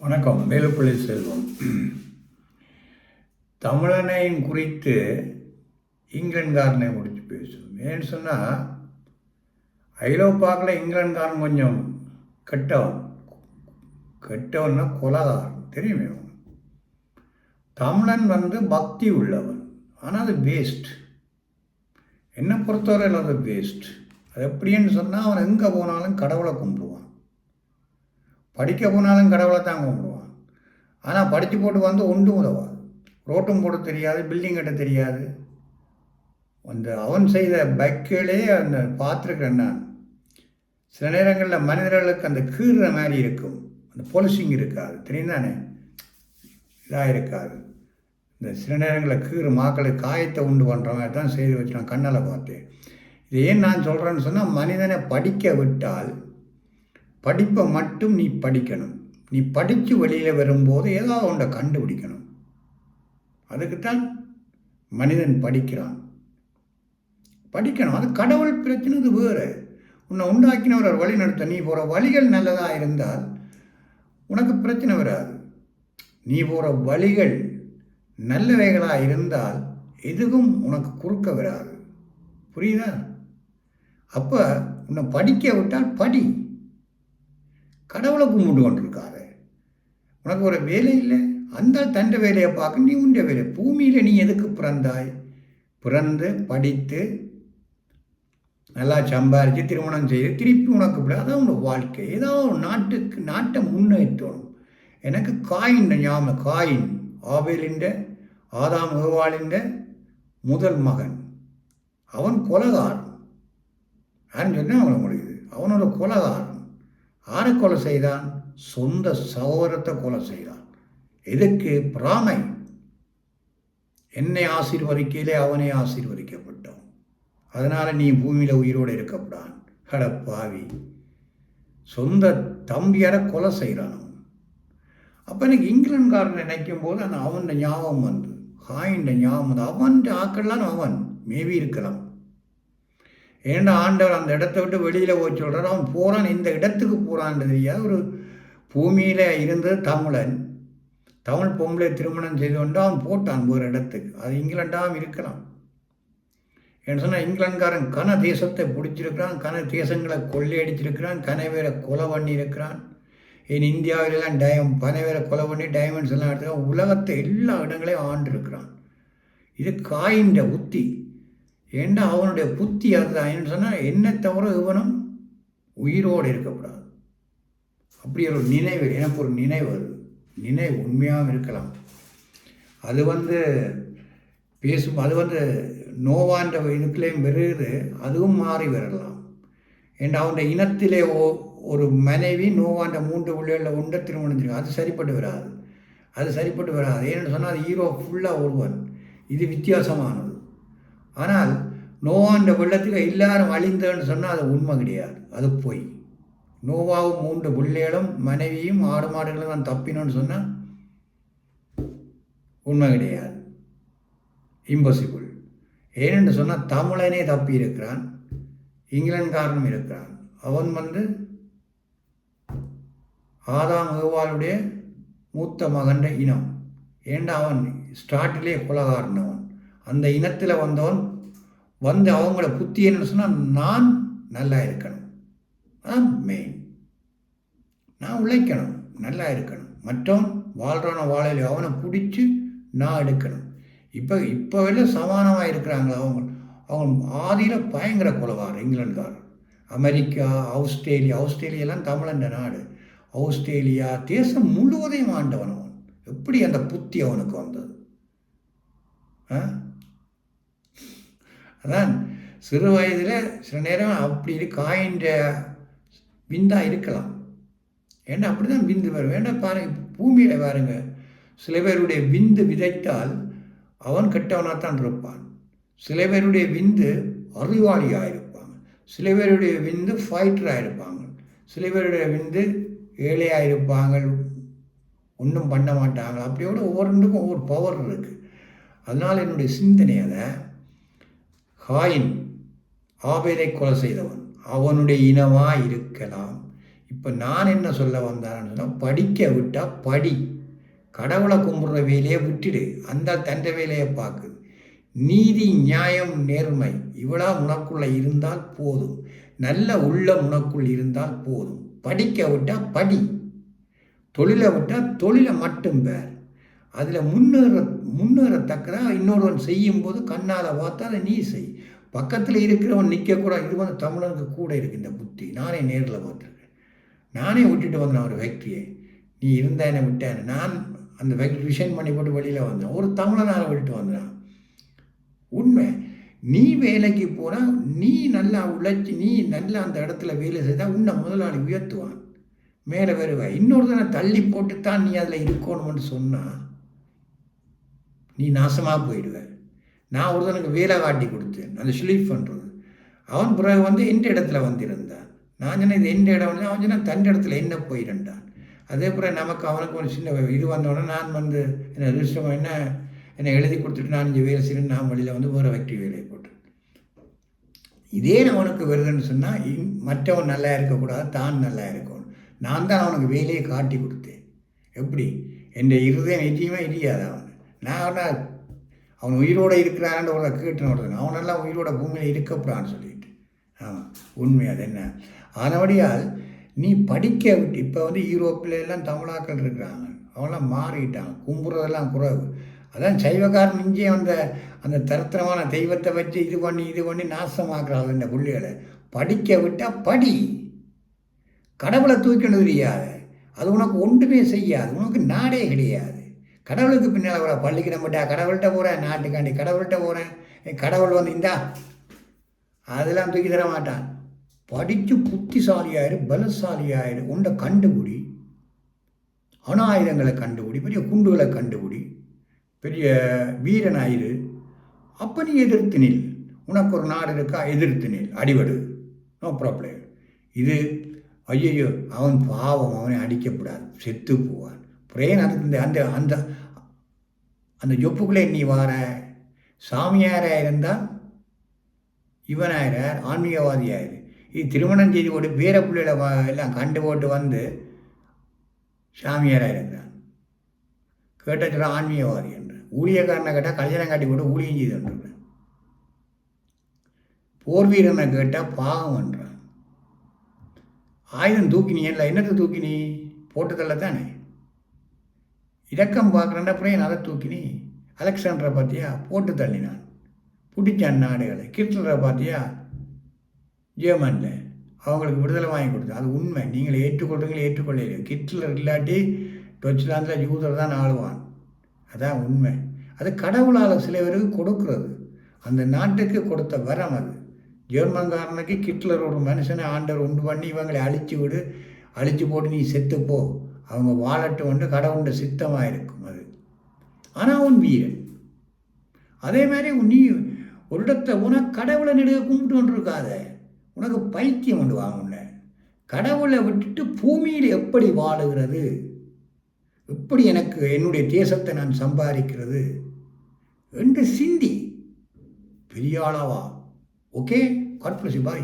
வணக்கம். வேலுப்பிள்ளை செல்வம். தமிழனையும் குறித்து இங்கிலாந்துக்காரனை முடித்து பேசும். ஏன்னு சொன்னால், ஐரோப்பாக்கில் இங்கிலாந்துக்காரன் கொஞ்சம் கெட்டவன்னா கொலகாரன் தெரியுமே. தமிழன் பக்தி உள்ளவன். ஆனால் அது வேஸ்ட். என்னை பொறுத்தவரையில் அது வேஸ்ட். அது எப்படின்னு சொன்னால், அவன் எங்கே போனாலும் கடவுளை கும்பிடுவான். படிக்க போனாலும் கடவுளை தான் கும்பிடுவான். ஆனால் படித்து போட்டு ஒன்றும் உதவாது. ரோட்டும் போட தெரியாது, பில்டிங் கட்ட தெரியாது. அவன் செய்த பைக்குகளே பார்த்துருக்குறேன் நான். சில நேரங்களில் மனிதர்களுக்கு கீறுற மாதிரி இருக்கும். பொலிசிங் இருக்காது, தெரியும் தானே, இதாக இருக்காது. சில நேரங்களில் மாக்களுக்கு காயத்தை உண்டு பண்ணுற மாதிரி தான் செய்து வச்சு நான் கண்ணால் பார்த்தேன். இது ஏன் நான் சொல்கிறேன்னு சொன்னால், மனிதனை படிக்க விட்டால் படிப்பை மட்டும் நீ படிக்கணும். நீ படித்து வெளியில் வரும்போது ஏதாவது ஒன்றை கண்டுபிடிக்கணும். அதுக்குத்தான் மனிதன் படிக்கணும். அது கடவுள் பிரச்சனை, அது வேறு. உன்னை உண்டாக்கினவர் ஒரு வழி நடத்த. நீ போகிற வழிகள் நல்லதாக இருந்தால் உனக்கு பிரச்சனை வராது. நீ போகிற வழிகள் நல்லவைகளாக இருந்தால் எதுவும் உனக்கு குறுக்க வராது. புரியுதா? அப்போ உன்னை படிக்க விட்டால் படி. கடவுளை கும்பிட்டு கொண்டிருக்காரு. உனக்கு ஒரு வேலை இல்லை, அந்த தண்டை வேலையை பார்க்க நீ உண்ட வேலை. பூமியில் நீ எதுக்கு பிறந்தாய்? பிறந்து படித்து நல்லா சம்பாரித்து திருமணம் செய்து திருப்பி உனக்கு அதான் உன்னோட வாழ்க்கை. ஏதாவது ஒரு நாட்டை முன்னேற்றணும். எனக்கு காயின் ஞாபகம். காயின் ஆதாம் ஏவாளின் முதல் மகன். அவன் கொலகாரன். யாருன்னு சொன்னால் அவனை முடியுது. அவனோட கொலகாரன். யாரை கொலை செய்தான்? சொந்த சகோதரத்தை கொலை செய்தான். எதுக்கு? பிராமை. என்னை ஆசீர்வதிக்கையிலே அவனை ஆசீர்வதிக்கப்பட்டான். அதனால் நீ பூமியில் உயிரோடு இருக்கப்படான். கடப்பாவி, சொந்த தம்பியாரை கொலை செய்கிறான் அவன். அப்போ எனக்கு இங்கிலாந்துக்காரன் நினைக்கும் போது அவன் ஞாபகம் ஹாயின் ஞாபகம். அவன் ஆக்கள்லாம் அவன் மேபி இருக்கலாம். ஏன்னா ஆண்டவர் அந்த இடத்த விட்டு வெளியில் போய் சொல்கிறார். அவன் போகிறான், இந்த இடத்துக்கு போகிறான்னு தெரியாது. ஒரு பூமியில் இருந்தது தமிழன். தமிழ் பொம்பளை திருமணம் செய்து கொண்டு அவன் போட்டான் ஒரு இடத்துக்கு. அது இங்கிலாண்டாகவும் இருக்கலாம். ஏன்னு சொன்னால், இங்கிலாந்துக்காரன் கன தேசத்தை பிடிச்சிருக்கிறான், கன தேசங்களை கொள்ளையடிச்சிருக்கிறான், கன பேரை கொலை பண்ணியிருக்கிறான். ஏன் இந்தியாவிலெல்லாம் பல பேரை கொலை பண்ணி டைமண்ட்ஸ் எல்லாம் எடுத்துக்கிறான். உலகத்தை எல்லா இடங்களையும் ஆண்டிருக்கிறான். இது காயின்ற புத்தி. ஏன்னா அவனுடைய புத்தி அதுதான். என்ன சொன்னால், என்ன தவிர இவனும் உயிரோடு இருக்கக்கூடாது. அப்படி ஒரு நினைவு, எனக்கு ஒரு நினைவு வருது. நினைவு உண்மையாகவும் இருக்கலாம். அது பேசும். அது நோவான்ற இதுக்குள்ளேயும் வருது. அதுவும் மாறி வரலாம். ஏன்னா அவனுடைய இனத்திலே ஒரு மனைவி நோவான்ற 3 பிள்ளைகளில் ஒன்றை திருமணம் செய்யும். அது சரிப்பட்டு வராது. ஏன்னு சொன்னால், அது ஹீரோ ஃபுல்லாக ஒருவன். இது வித்தியாசமானது. ஆனால் நோவான்ற வெள்ளத்தில் எல்லாரும் அழிந்தன்னு சொன்னால் அது உண்மை கிடையாது, அது போய். நோவாவும் 3 பிள்ளைகளும் மனைவியும் ஆடு மாடுகளும் தான் தப்பினோன்னு சொன்னால் உண்மை கிடையாது, இம்பாசிபிள். ஏனென்று சொன்னால், தமிழனே தப்பி இருக்கிறான், இங்கிலாந்துக்காரனும் இருக்கிறான். அவன் ஆதாம் ஏவாளுடைய மூத்த மகன்ற இனம். ஏண்டா அவன் ஸ்டார்டிலே கொலகாரன். அவன் அந்த இனத்தில் வந்தவன் அவங்கள புத்தி என்னன்னு சொன்னால், நான் நல்லா இருக்கணும், நான் மெயின், நான் உழைக்கணும், நல்லா இருக்கணும், மற்றவன் வாழ்கிறான வாழையில் அவனை பிடிச்சி நான் எடுக்கணும். இப்போ எல்லாம் சமானமாக இருக்கிறாங்களா? அவங்க ஆதியில் பயங்கர கொலகாரன் இங்கிலாந்துக்காரன். அமெரிக்கா, ஆஸ்திரேலியாலாம் தமிழண்ட நாடு. ஆஸ்திரேலியா தேசம் முழுவதையும் ஆண்டவன் அவன். எப்படி அந்த புத்தி அவனுக்கு வந்தது? அதான் சிறு வயதில் சில நேரம் அப்படி காயின்ற விந்தாக இருக்கலாம். ஏன்னா அப்படி தான் விந்து வரும். ஏன்னா பாருங்க, பூமியில் பாருங்க, சில பேருடைய விந்து விதைத்தால் அவன் கெட்டவனாகத்தான் இருப்பான். சில பேருடைய விந்து அறிவாளியாக இருப்பாங்க. சில பேருடைய விந்து ஃபைட்டராக இருப்பாங்க. சில பேருடைய விந்து ஏழையாக இருப்பாங்க, ஒன்றும் பண்ண மாட்டாங்க. அப்படியோட ஒவ்வொருக்கும் ஒவ்வொரு பவர் இருக்குது. அதனால் என்னுடைய சிந்தனை அதை காயின் ஆபேலை கொலை செய்தவன் அவனுடைய இனமாக இருக்கலாம். இப்போ நான் என்ன சொல்ல வந்தேன்னு சொன்னால், படிக்க விட்டால் படி. கடவுளை கும்பிட்ற வேலையை விட்டுடு. அந்த தண்டை வேலையை பார்க்குது. நீதி, நியாயம், நேர்மை இவ்வளோ உனக்குள்ள இருந்தால் போதும். நல்ல உள்ளம் உனக்குள் இருந்தால் போதும். படிக்க விட்டால் படி. தொழிலை விட்டால் தொழிலை மட்டும் பேர். அதில் முன்னேறத்தக்கதாக இன்னொருவன் செய்யும்போது கண்ணால் பார்த்தா அதை நீ செய். பக்கத்தில் இருக்கிறவன் நிற்கக்கூடாது. இது வந்து தமிழனுக்கு கூட இருக்குது இந்த புத்தி. நானே நேரில் பார்த்துருக்கேன். நானே விட்டுட்டு வந்தேன் ஒரு ஃபேக்ட்ரியை. நீ இருந்தா என்னை விட்டேன். நான் அந்த ஃபேக்ட்ரி ரிசைன் பண்ணி போட்டு வெளியில் வந்தேன். ஒரு தமிழனால் விட்டுட்டு வந்தேன். உண்மை. நீ வேலைக்கு போனால் நீ நல்லா உழைச்சி நீ நல்லா அந்த இடத்துல வேலை செய்தால் உன்னை முதலாளி உயர்த்துவான், மேலே வருவாய். இன்னொருத்தனை தள்ளி போட்டுத்தான் நீ அதில் இருக்கணும்னு சொன்னால் நீ நாசமாக போயிடுவேன். நான் ஒருத்தனுக்கு வேலை காட்டி கொடுத்தேன், அந்த ஸ்லீப் பண்ணுறது. அவன் பிறகு வந்து எந்த இடத்துல வந்திருந்தான். நான் சொன்னேன் இது எந்த இடம் வந்து, அவன் சொன்னால் தன் இடத்துல என்ன போயிருந்தான். அதே பிறகு நமக்கு அவனுக்கு ஒரு சின்ன இது வந்தோடனே நான் வந்து என்ன ரிஜிஸ்டர் என்னை எழுதி கொடுத்துட்டு நான் இங்கே வேலை செய்யணும். நான் வழியில் வந்து வேறு வெற்றி வேலையை போட்டேன். இதே அவனுக்கு வருதுன்னு சொன்னால் மற்றவன் நல்லா இருக்கக்கூடாது, தான் நல்லா இருக்கணும். நான் தான் அவனுக்கு வேலையை காட்டி கொடுத்தேன். எப்படி என் இருதயம் எதையுமே எரியாது அவன். நான் அவன் உயிரோடு இருக்கிறான்னு ஒரு கேட்டுன்னு விடுறேன். அவனெல்லாம் உயிரோட பூமியில் இருக்கக்கூடான்னு சொல்லிட்டு. ஆமாம், உண்மை. அது என்ன ஆனபடியால் நீ படிக்க விட்டு இப்போ வந்து யூரோப்பில் எல்லாம் தமிழாக்கள் இருக்கிறாங்க. அவங்களாம் மாறிட்டான். கும்புறதெல்லாம் குறைவு. அதான் சைவக்காரன் இங்கே அந்த தரித்திரமான தெய்வத்தை வச்சு இது பண்ணி நாசமாக்குறாங்க இந்த புள்ளிகளை. படிக்க விட்டால் படி. கடவுளை தூக்கினது தெரியாது. அது உனக்கு ஒன்றுமே செய்யாது. உனக்கு நாடே கிடையாது. கடவுளுக்கு பின்னால் கூட பள்ளிக்கு நம்மட்டா கடவுள்கிட்ட போகிறேன், நாட்டுக்காண்டி கடவுள்கிட்ட போகிறேன், கடவுள் வந்து இந்தா அதெல்லாம் தூக்கி தர மாட்டான். படித்து புத்திசாலியாயிரு, பலசாலியாயிரு. உண்டை கண்டுபிடி, அணு ஆயுதங்களை கண்டுபிடி, பெரிய குண்டுகளை கண்டுபிடி, பெரிய வீரனாயிரு. அப்போ நீ எதிர்த்து நில். உனக்கு ஒரு நாடு இருக்கா, எதிர்த்து நில், அடிபடு, நோ ப்ராப்ளம். இது ஐயோ அவன் பாவம், அவனை அடிக்கப்படாது, செத்து போவான். பிரேன் அதுக்கு அந்த அந்த அந்த ஜொப்புக்குள்ளே நீ வார சாமியாராக இருந்தால் இவனாயிரார், ஆன்மீகவாதியாயிரு. இது திருமணம் செய்து போட்டு பேர பிள்ளைகளை எல்லாம் கண்டு போட்டு வந்து சாமியாராக இருக்கிறான். கேட்டால் சொல்ல ஆன்மீகவாதி என்ற. ஊழியக்காரனை கேட்டால் கல்யாணம் காட்டி போட்டு ஊழியம் செய்து கொண்டிருக்கிறேன். போர் வீரனை கேட்டால் பாகம் என்றான். ஆயுதம் தூக்கினி இல்லை, என்னத்தை தூக்கினி? போட்டுதல்ல தானே. இலக்கம் பார்க்குறேன்னா அப்புறம் அதை தூக்கினி. அலெக்சாண்டரை பார்த்தியா, போட்டு தள்ளினான், பிடிச்சான் நாடுகளை. கிட்லரை பார்த்தியா, ஜெர்மனில் அவங்களுக்கு விடுதலை வாங்கி கொடுத்து. அது உண்மை. நீங்கள் ஏற்றுக்கொள்றீங்களே ஏற்றுக்கொள்ளலையே. கிட்லர் இல்லாட்டி டொச்லாந்தில் யூதர் தான் ஆளுவான். அதான் உண்மை. அது கடவுளால் சில பேருக்கு கொடுக்குறது. அந்த நாட்டுக்கு கொடுத்த வரம் அது. ஜெர்மன்காரனுக்கு கிட்லர் ஒரு மனுஷனை ஆண்டவர் உண்டு பண்ணி இவங்களை அழிச்சு போட்டு நீ செத்துப்போ, அவங்க வாழட்டு வந்து கடவுண்ட சித்தமாக இருக்கும் அது. ஆனால் அவன் வீரன். அதே மாதிரி நீ ஒரு இடத்தை உனக்கு கடவுளை நெடுக கும்பிட்டு கொண்டு இருக்காத. உனக்கு பைத்தியம் கொண்டு வாங்க. கடவுளை விட்டுட்டு பூமியில் எப்படி வாழுகிறது, எப்படி எனக்கு என்னுடைய தேசத்தை நான் சம்பாதிக்கிறது என்று சிந்தி. பெரிய ஆளாவா. Okay, God bless you, bye.